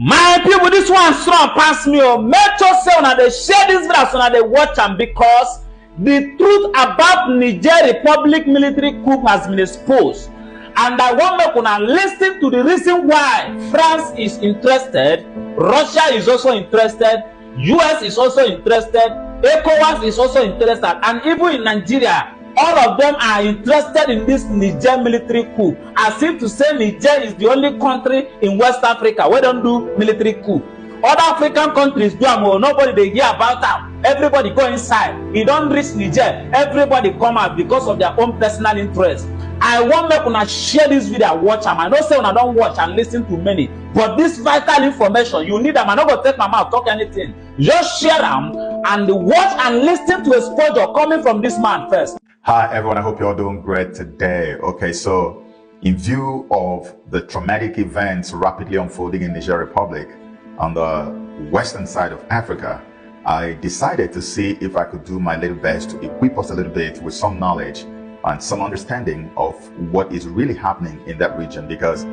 My people, this one strong pass me. Oh, make sure say una dey share this video so una dey watch am, because the truth about Niger Republic military coup has been exposed, and I want make una listen to the reason why France is interested, Russia is also interested, US is also interested, ECOWAS is also interested, and even in Nigeria, all of them are interested in this Niger military coup, as if to say Niger is the only country in West Africa wey don do military coup. Other African countries do am, nobody dey hear about am. Everybody go inside. E don reach Niger, everybody come out because of their own personal interest. I want make una share this video and watch am. I know say una don watch and listen to many, but this vital information you need am. I no go take my mouth talk anything. Just share am and watch and listen to exposure coming from this man first. Hi everyone, I hope you're all doing great today. Okay, so in view of the traumatic events rapidly unfolding in Niger Republic on the western side of Africa, I decided to see if I could do my little best to equip us a little bit with some knowledge and some understanding of what is really happening in that region, because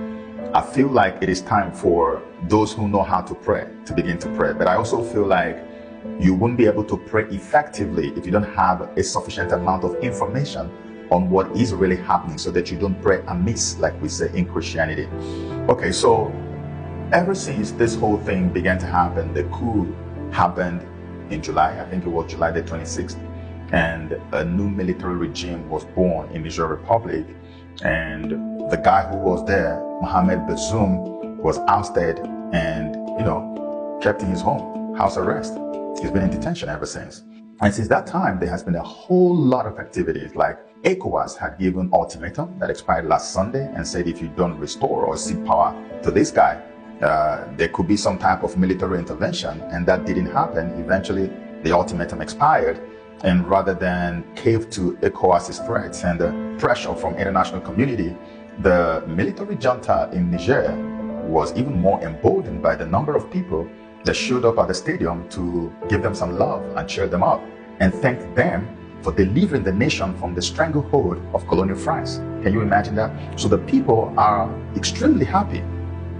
I feel like it is time for those who know how to pray to begin to pray. But I also feel like you won't be able to pray effectively if you don't have a sufficient amount of information on what is really happening, so that you don't pray amiss, like we say in Christianity. Okay, so ever since this whole thing began to happen, the coup happened in July, I think it was July the 26th, and a new military regime was born in Niger Republic, and the guy who was there, Mohamed Bazoum, was ousted and, kept in his home, house arrest. He's been in detention ever since. And since that time, there has been a whole lot of activities. Like ECOWAS had given ultimatum that expired last Sunday and said if you don't restore or cede power to this guy, there could be some type of military intervention. And that didn't happen. Eventually, the ultimatum expired. And rather than cave to ECOWAS's threats and the pressure from international community, the military junta in Niger was even more emboldened by the number of people that showed up at the stadium to give them some love and cheer them up and thank them for delivering the nation from the stranglehold of colonial France. Can you imagine that? So the people are extremely happy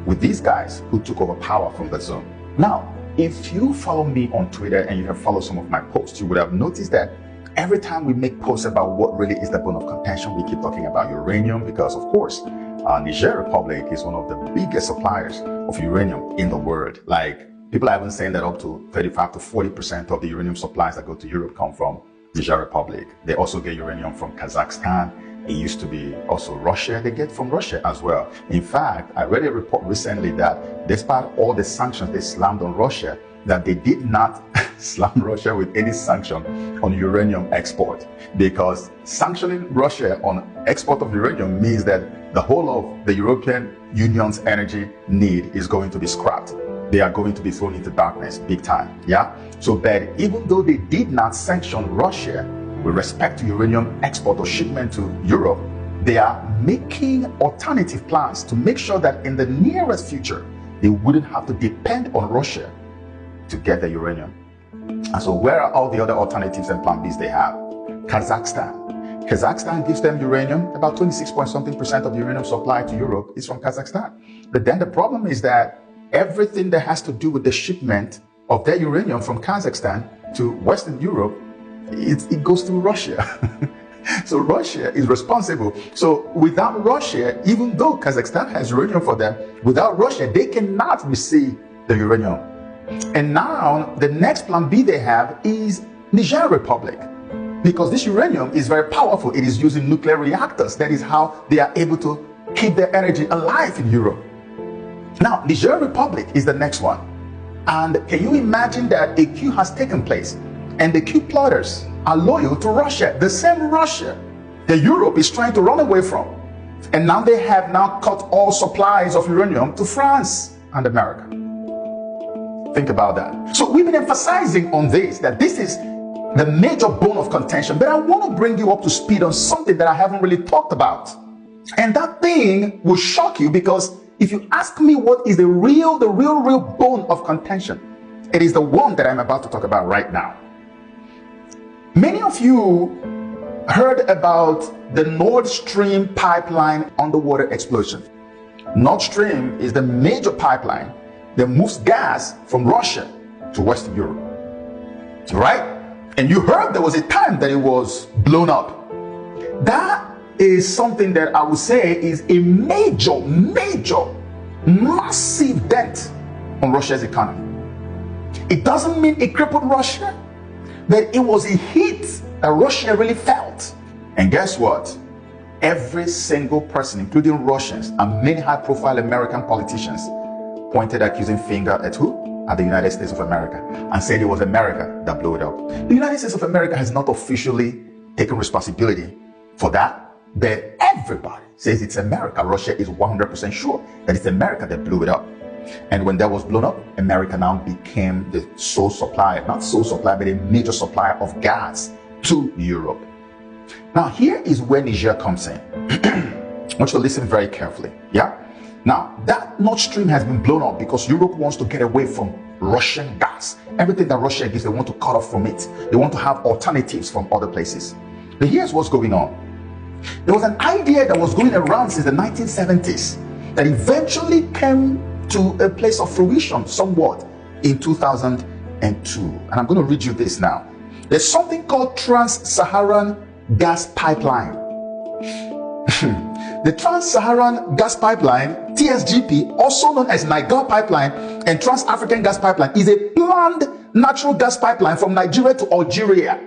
with these guys who took over power from Bazoum. Now, if you follow me on Twitter and you have followed some of my posts, you would have noticed that every time we make posts about what really is the bone of contention, we keep talking about uranium, because of course, Niger Republic is one of the biggest suppliers of uranium in the world. Like, people are even saying that up to 35 to 40% of the uranium supplies that go to Europe come from Niger Republic. They also get uranium from Kazakhstan. It used to be also Russia. They get from Russia as well. In fact, I read a report recently that despite all the sanctions they slammed on Russia, that they did not slam Russia with any sanction on uranium export, because sanctioning Russia on export of uranium means that the whole of the European Union's energy need is going to be scrapped. They are going to be thrown into darkness big time. Yeah. So that even though they did not sanction Russia with respect to uranium export or shipment to Europe, they are making alternative plans to make sure that in the nearest future, they wouldn't have to depend on Russia to get the uranium. And so where are all the other alternatives and plan Bs they have? Kazakhstan. Kazakhstan gives them uranium. About 26% of the uranium supply to Europe is from Kazakhstan. But then the problem is that everything that has to do with the shipment of their uranium from Kazakhstan to Western Europe, it goes through Russia. So Russia is responsible. So without Russia, even though Kazakhstan has uranium for them, without Russia, they cannot receive the uranium. And now the next plan B they have is Niger Republic, because this uranium is very powerful. It is using nuclear reactors. That is how they are able to keep their energy alive in Europe. Now, Niger Republic is the next one. And can you imagine that a coup has taken place and the coup plotters are loyal to Russia, the same Russia that Europe is trying to run away from. And now they have cut all supplies of uranium to France and America. Think about that. So we've been emphasizing on this, that this is the major bone of contention. But I want to bring you up to speed on something that I haven't really talked about. And that thing will shock you, because if you ask me what is the real bone of contention, it is the one that I'm about to talk about right now. Many of you heard about the Nord Stream pipeline underwater explosion. Nord Stream is the major pipeline that moves gas from Russia to Western Europe. Right? And you heard there was a time that it was blown up. That is something that I would say is a major, massive dent on Russia's economy. It doesn't mean it crippled Russia, but it was a hit that Russia really felt. And guess what? Every single person, including Russians and many high-profile American politicians, pointed accusing finger at who? At the United States of America, and said it was America that blew it up. The United States of America has not officially taken responsibility for that, but everybody says it's America. Russia is 100% sure that it's America that blew it up. And when that was blown up, America now became the sole supplier, not sole supplier, but a major supplier of gas to Europe. Now, here is where Niger comes in. I want you to listen very carefully. Yeah? Now, that Nord Stream has been blown up because Europe wants to get away from Russian gas. Everything that Russia gives, they want to cut off from it. They want to have alternatives from other places. But here's what's going on. There was an idea that was going around since the 1970s that eventually came to a place of fruition somewhat in 2002. And I'm going to read you this now. There's something called Trans-Saharan Gas Pipeline. The Trans-Saharan Gas Pipeline, TSGP, also known as Niger Pipeline and Trans-African Gas Pipeline, is a planned natural gas pipeline from Nigeria to Algeria.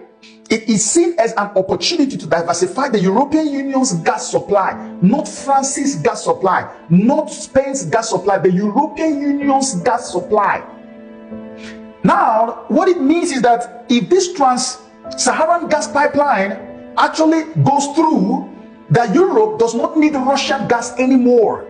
It is seen as an opportunity to diversify the European Union's gas supply, not France's gas supply, not Spain's gas supply, the European Union's gas supply. Now, what it means is that if this Trans-Saharan Gas Pipeline actually goes through, that Europe does not need Russian gas anymore.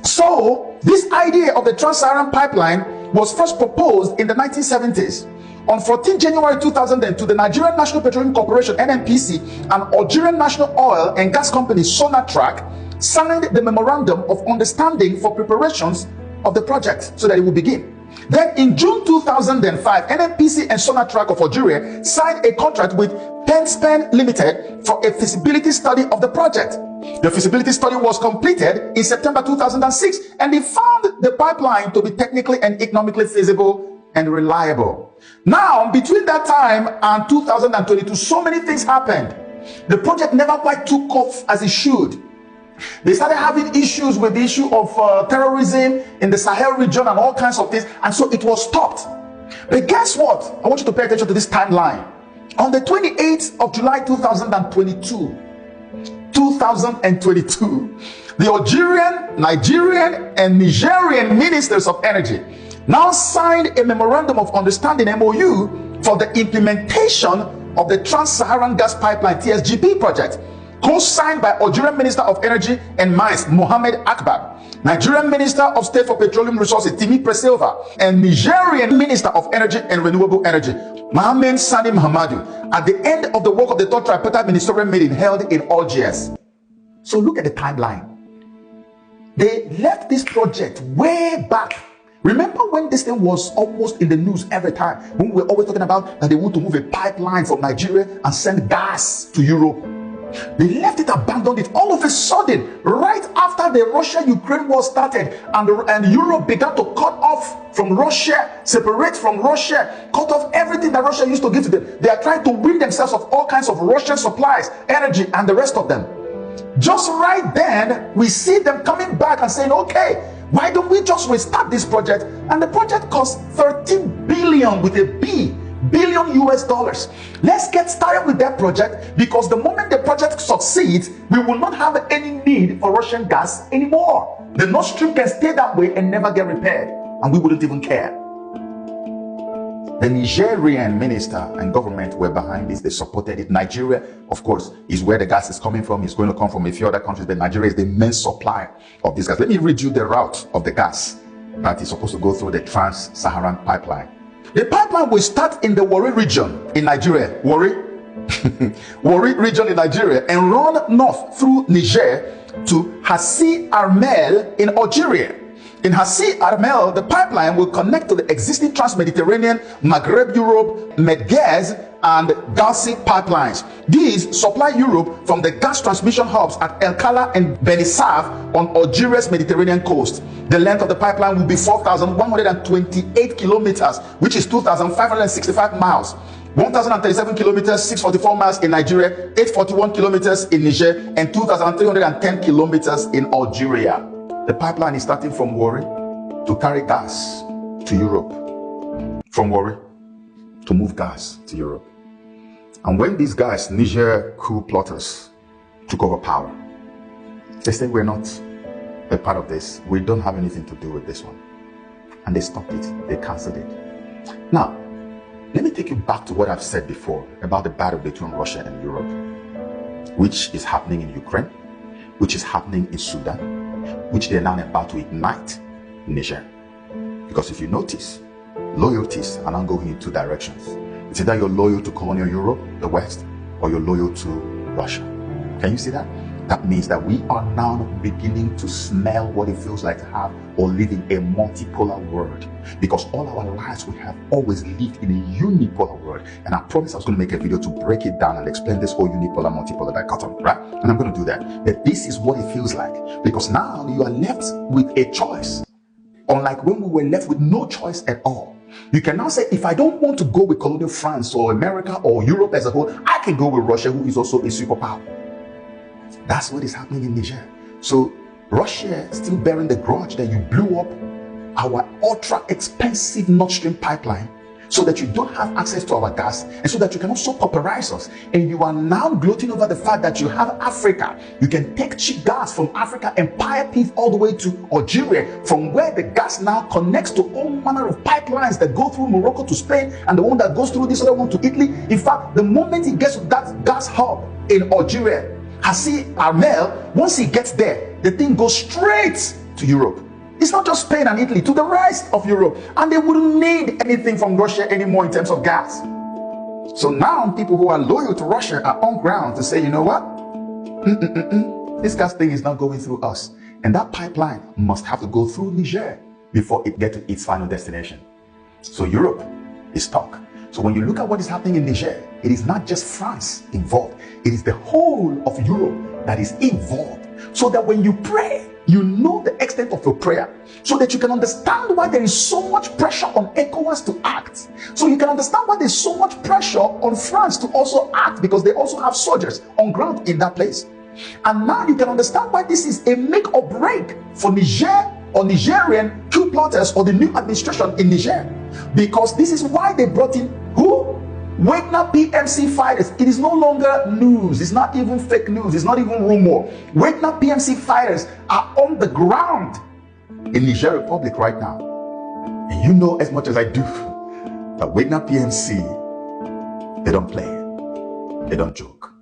So, this idea of the Trans-Saharan Pipeline was first proposed in the 1970s. On 14 January 2002, the Nigerian National Petroleum Corporation, NNPC, and Algerian National Oil and Gas Company, Sonatrach, signed the Memorandum of Understanding for preparations of the project so that it will begin. Then in June 2005, NNPC and Sonatrach of Algeria signed a contract with Penspen Limited for a feasibility study of the project. The feasibility study was completed in September 2006, and they found the pipeline to be technically and economically feasible and reliable. Now, between that time and 2022, so many things happened. The project never quite took off as it should. They started having issues with the issue of terrorism in the Sahel region and all kinds of things, and so it was stopped. But guess what? I want you to pay attention to this timeline. On the 28th of July 2022, the Algerian, Nigerian, and Nigerian ministers of energy now signed a Memorandum of Understanding, MOU, for the implementation of the Trans-Saharan Gas Pipeline, TSGP project, co-signed by Algerian Minister of Energy and Mines, Mohamed Akbar, Nigerian Minister of State for Petroleum Resources, Timi Presilva, and Nigerian Minister of Energy and Renewable Energy, Mohamed Sani Mahamadou, at the end of the work of the third tripartite ministerial meeting held in Algiers. So look at the timeline. They left this project way back. Remember when this thing was almost in the news every time, when we were always talking about that they want to move a pipeline from Nigeria and send gas to Europe? They left it, abandoned it. All of a sudden, right after the Russia-Ukraine war started and Europe began to cut off from Russia, separate from Russia, cut off everything that Russia used to give to them. They are trying to rid themselves of all kinds of Russian supplies, energy, and the rest of them. Just right then, we see them coming back and saying, okay, why don't we just restart this project? And the project costs 13 billion with a B, billion US dollars. Let's get started with that project, because the moment the project succeeds, we will not have any need for Russian gas anymore. The Nord Stream can stay that way and never get repaired, and we wouldn't even care. The Nigerian minister and government were behind this. They supported it. Nigeria, of course, is where the gas is coming from. It's going to come from a few other countries, but Nigeria is the main supplier of this gas. Let me read you the route of the gas that is supposed to go through the Trans-Saharan Pipeline. The pipeline will start in the Warri region in Nigeria, Warri region in Nigeria, and run north through Niger to Hassi Armel in Algeria. In Hassi Armel, the pipeline will connect to the existing Trans-Mediterranean, Maghreb Europe, Medgaz, and gassy pipelines. These supply Europe from the gas transmission hubs at El Kala and Benisaf on Algeria's Mediterranean coast. The length of the pipeline will be 4,128 kilometers, which is 2,565 miles. 1,037 kilometers, 644 miles in Nigeria, 841 kilometers in Niger, and 2,310 kilometers in Algeria. The pipeline is starting from Warri to carry gas to Europe. From Warri to move gas to Europe. And when these guys, Niger coup plotters, took over power, they said, we're not a part of this. We don't have anything to do with this one. And they stopped it. They cancelled it. Now, let me take you back to what I've said before about the battle between Russia and Europe, which is happening in Ukraine, which is happening in Sudan, which they're now about to ignite in Niger. Because if you notice, loyalties are now going in two directions. It's either you're loyal to colonial Europe, the West, or you're loyal to Russia. Can you see that? That means that we are now beginning to smell what it feels like to have or live in a multipolar world. Because all our lives we have always lived in a unipolar world. And I promised I was going to make a video to break it down and explain this whole unipolar, multipolar dichotomy, right? And I'm going to do that. But this is what it feels like. Because now you are left with a choice. Unlike when we were left with no choice at all. You can now say, if I don't want to go with colonial France or America or Europe as a whole, I can go with Russia, who is also a superpower. That's what is happening in Niger. So Russia still bearing the grudge that you blew up our ultra expensive Nord Stream pipeline so that you don't have access to our gas and so that you can also pauperize us. And you are now gloating over the fact that you have Africa. You can take cheap gas from Africa and pipe it all the way to Algeria, from where the gas now connects to all manner of pipelines that go through Morocco to Spain and the one that goes through this other one to Italy. In fact, the moment it gets to that gas hub in Algeria, Hassi Armel, once he gets there, the thing goes straight to Europe. It's not just Spain and Italy, to the rest of Europe. And they wouldn't need anything from Russia anymore in terms of gas. So now people who are loyal to Russia are on ground to say, you know what? This gas thing is not going through us. And that pipeline must have to go through Niger before it gets to its final destination. So Europe is stuck. So when you look at what is happening in Niger, it is not just France involved. It is the whole of Europe that is involved. So that when you pray, you know the extent of your prayer, so that you can understand why there is so much pressure on ECOWAS to act. So you can understand why there's so much pressure on France to also act, because they also have soldiers on ground in that place. And now you can understand why this is a make or break for Niger or Nigerian coup plotters or the new administration in Niger. Because this is why they brought in who? Wagner PMC fighters. It is no longer news. It's not even fake news. It's not even rumor. Wagner PMC fighters are on the ground in Niger Republic right now. And you know as much as I do that Wagner PMC, they don't play. They don't joke.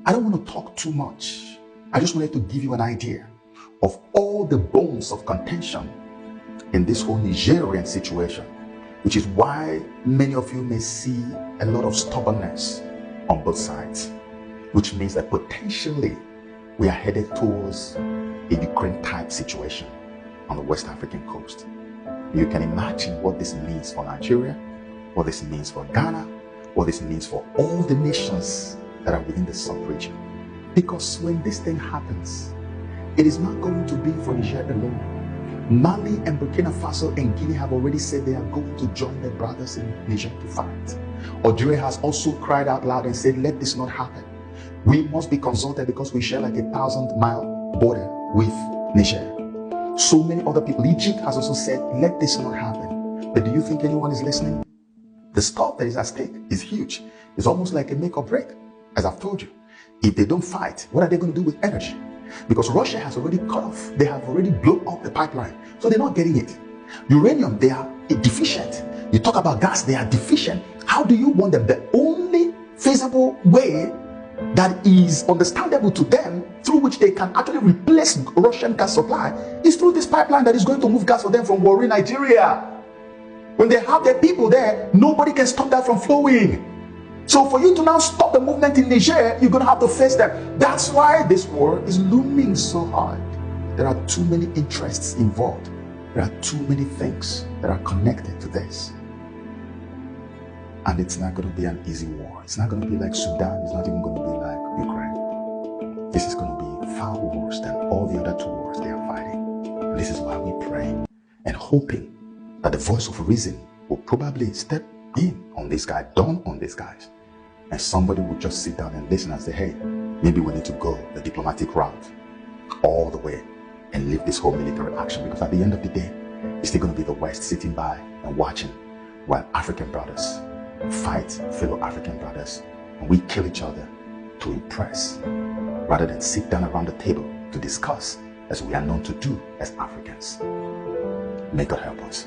I don't want to talk too much. I just wanted to give you an idea of all the bones of contention in this whole Nigerian situation, which is why many of you may see a lot of stubbornness on both sides, which means that potentially we are headed towards a Ukraine-type situation on the West African coast. You can imagine what this means for Nigeria, what this means for Ghana, what this means for all the nations that are within the sub-region. Because when this thing happens, it is not going to be for Niger alone. Mali and Burkina Faso and Guinea have already said they are going to join their brothers in Niger to fight. Algeria has also cried out loud and said, let this not happen. We must be consulted because we share like a 1,000-mile border with Niger. So many other people, Egypt has also said, let this not happen. But do you think anyone is listening? The stuff that is at stake is huge. It's almost like a make or break, as I've told you. If they don't fight, what are they going to do with energy? Because Russia has already cut off. They have already blown up the pipeline. So they're not getting it. Uranium, they are deficient. You talk about gas, they are deficient. How do you want them? The only feasible way that is understandable to them, through which they can actually replace Russian gas supply, is through this pipeline that is going to move gas for them from Warri, Nigeria. When they have their people there, nobody can stop that from flowing. So for you to now stop the movement in Niger, you're going to have to face them. That's why this war is looming so hard. There are too many interests involved. There are too many things that are connected to this. And it's not going to be an easy war. It's not going to be like Sudan. It's not even going to be like Ukraine. This is going to be far worse than all the other 2 wars they are fighting. And this is why we pray and hoping that the voice of reason will probably step in on this guy, dawn on these guys. And somebody will just sit down and listen and say, hey, maybe we need to go the diplomatic route all the way and leave this whole military action, because at the end of the day, it's still going to be the West sitting by and watching while African brothers fight fellow African brothers and we kill each other to impress rather than sit down around the table to discuss as we are known to do as Africans. May God help us.